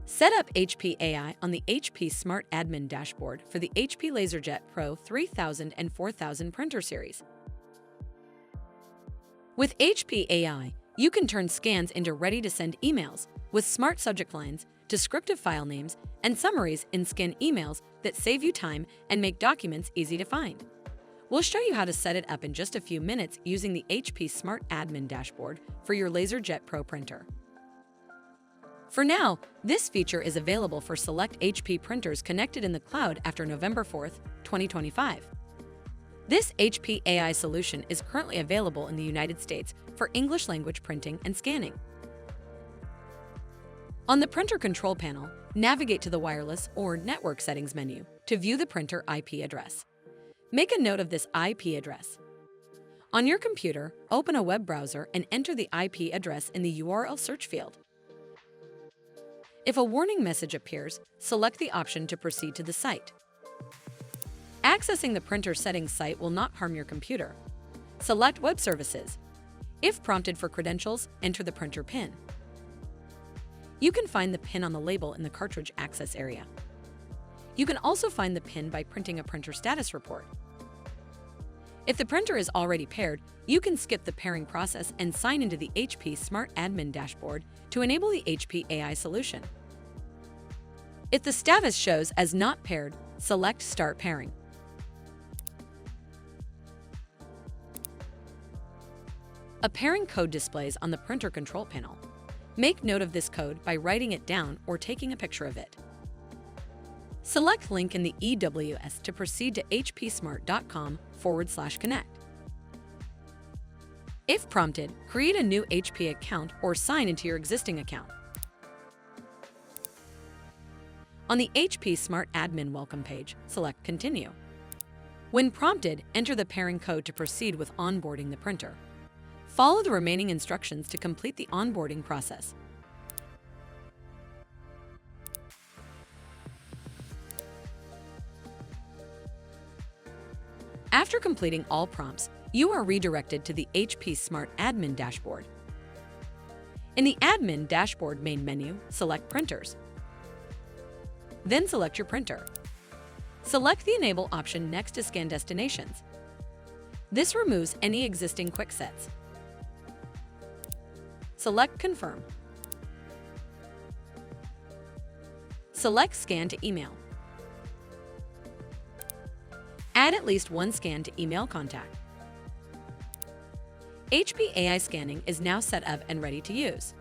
Set up HP AI on the HP Smart Admin dashboard for the HP LaserJet Pro 3000 and 4000 printer series. With HP AI, you can turn scans into ready-to-send emails with smart subject lines, descriptive file names, and summaries in scan emails that save you time and make documents easy to find. We'll show you how to set it up in just a few minutes using the HP Smart Admin dashboard for your LaserJet Pro printer. For now, this feature is available for select HP printers connected in the cloud after November 4, 2025. This HP AI solution is currently available in the United States for English language printing and scanning. On the printer control panel, navigate to the wireless or network settings menu to view the printer IP address. Make a note of this IP address. On your computer, open a web browser and enter the IP address in the URL search field. If a warning message appears, select the option to proceed to the site. Accessing the printer settings site will not harm your computer. Select Web Services. If prompted for credentials, enter the printer PIN. You can find the PIN on the label in the cartridge access area. You can also find the PIN by printing a printer status report. If the printer is already paired, you can skip the pairing process and sign into the HP Smart Admin dashboard to enable the HP AI solution. If the status shows as not paired, select Start Pairing. A pairing code displays on the printer control panel. Make note of this code by writing it down or taking a picture of it. Select link in the EWS to proceed to hpsmart.com/connect. If prompted, create a new HP account or sign into your existing account. On the HP Smart Admin welcome page, select Continue. When prompted, enter the pairing code to proceed with onboarding the printer. Follow the remaining instructions to complete the onboarding process. After completing all prompts, you are redirected to the HP Smart Admin dashboard. In the Admin dashboard main menu, select Printers. Then select your printer. Select the Enable option next to Scan Destinations. This removes any existing quick sets. Select Confirm. Select Scan to Email. Add at least one scan to email contact. HP AI scanning is now set up and ready to use.